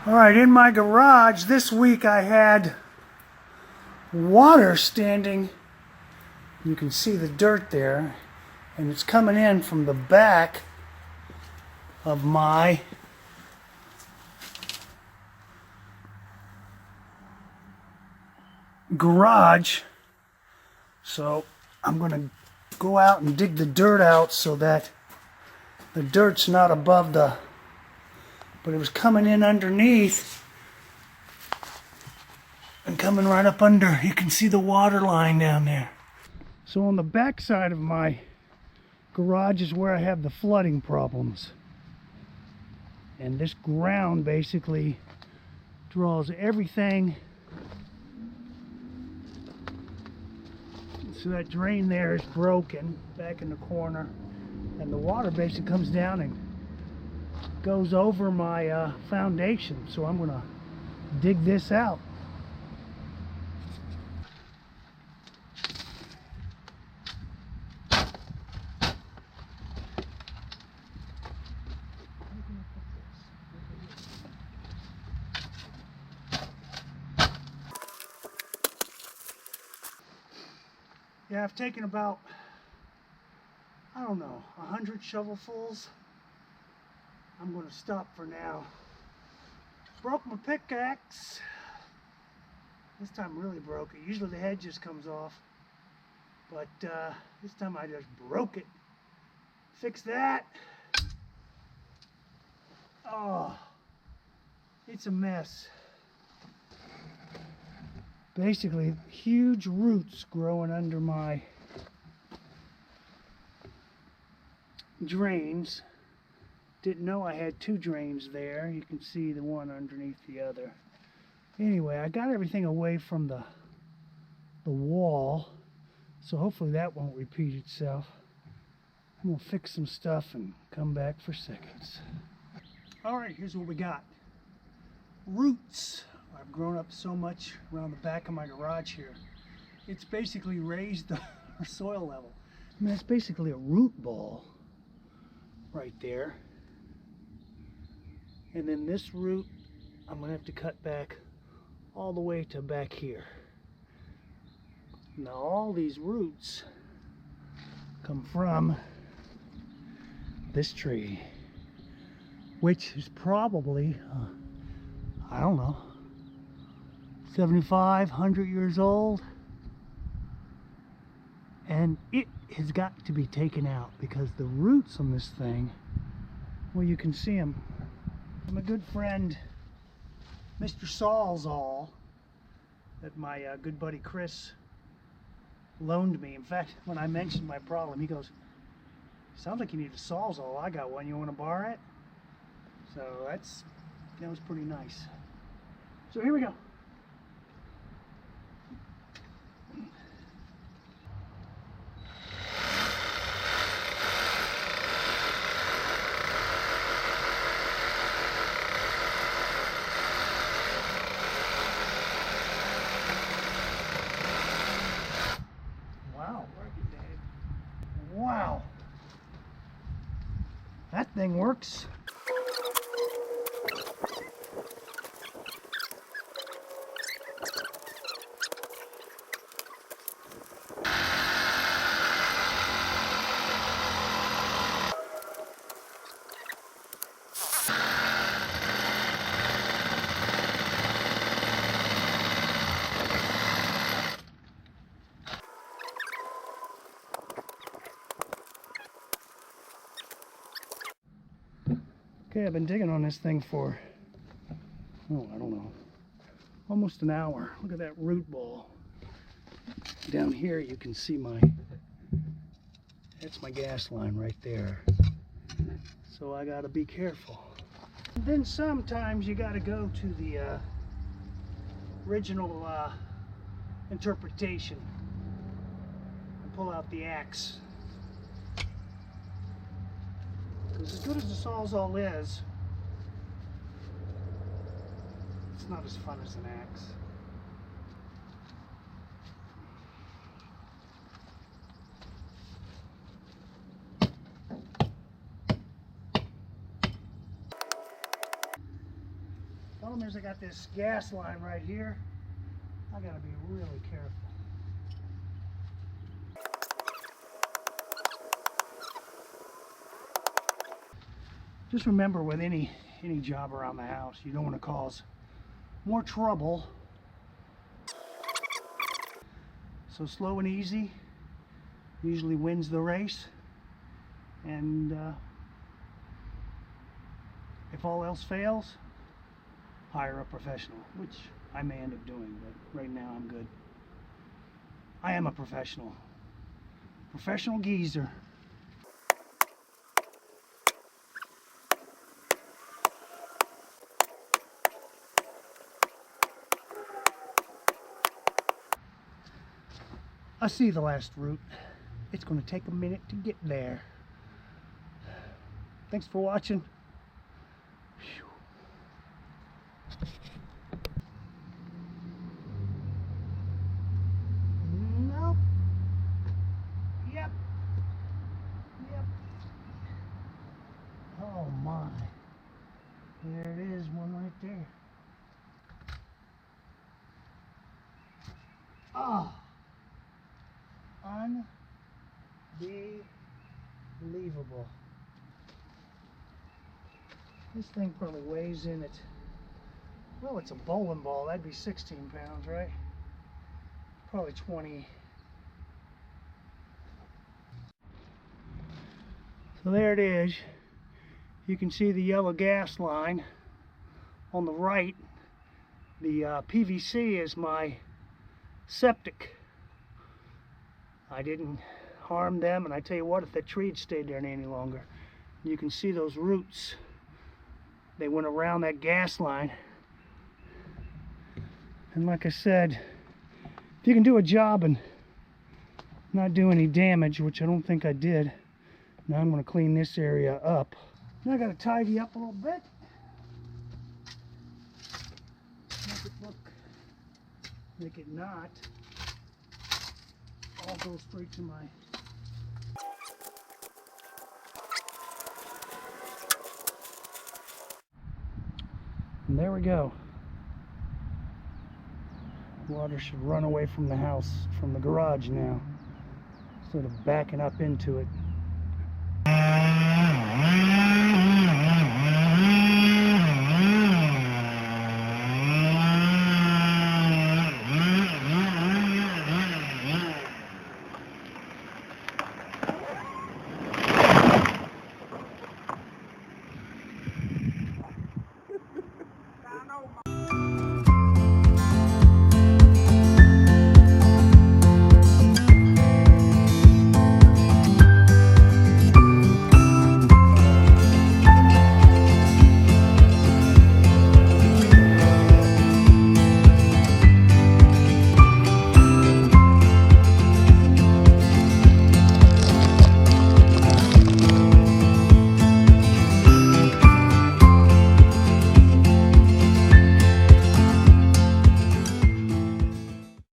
Alright, in my garage this week I had water standing. You can see the dirt there, and it's coming in from the back of my garage. So I'm going to go out and dig the dirt out so that the dirt's not above the, but it was coming in underneath and coming right up under. You can see the water line down there. So on the back side of my garage is where I have the flooding problems. And this ground basically draws everything. So that drain there is broken back in the corner. And the water basically comes down and goes over my foundation. So I'm going to dig this out. Yeah, I've taken about, I don't know, 100 shovelfuls. I'm going to stop for now. Broke my pickaxe. This time really broke it. Usually the head just comes off. But this time I just broke it. Fix that. Oh, it's a mess. Basically, huge roots growing under my drains. Didn't know I had two drains there. You can see the one underneath the other. Anyway, I got everything away from the wall, so hopefully that won't repeat itself. I'm going to fix some stuff and come back for seconds. Alright, here's what we got. Roots. I've grown up so much around the back of my garage here. It's basically raised our soil level. I mean, it's basically a root ball right there. And then this root, I'm going to have to cut back all the way to back here. Now all these roots come from this tree, which is probably, I don't know, 75, 100 years old, and it has got to be taken out because the roots on this thing, well, you can see them. My good friend Mr. Sawsall that my good buddy Chris loaned me. In fact, when I mentioned my problem, he goes, "Sounds like you need a sawsall. I got one. You want to borrow it?" So that was pretty nice. So here we go. Wow, that thing works. Okay, I've been digging on this thing for, oh, I don't know, almost an hour. Look at that root ball. Down here you can see that's my gas line right there. So I gotta be careful. And then sometimes you gotta go to the original interpretation and pull out the axe. Because as good as the sawzall is, it's not as fun as an axe. problem is I got this gas line right here. I gotta be really careful. Just remember, with any job around the house, you don't want to cause more trouble. So slow and easy usually wins the race. And if all else fails, hire a professional, which I may end up doing, but right now I'm good. I am a professional geezer. I see the last route. It's going to take a minute to get there. Thanks for watching. Nope. Yep. Oh my. There it is, one right there. Oh. Unbelievable. This thing probably weighs in at, well, it's a bowling ball. That'd be 16 pounds, right? Probably 20. So there it is. You can see the yellow gas line on the right. The PVC is my septic. I didn't harm them, and I tell you what, if that tree had stayed there any longer, you can see those roots. They went around that gas line. And like I said, if you can do a job and not do any damage, which I don't think I did, now I'm going to clean this area up. Now I got to tidy up a little bit. Make it look, make it not all go straight to my and there we go. Water should run away from the house, from the garage now, instead of backing up into it.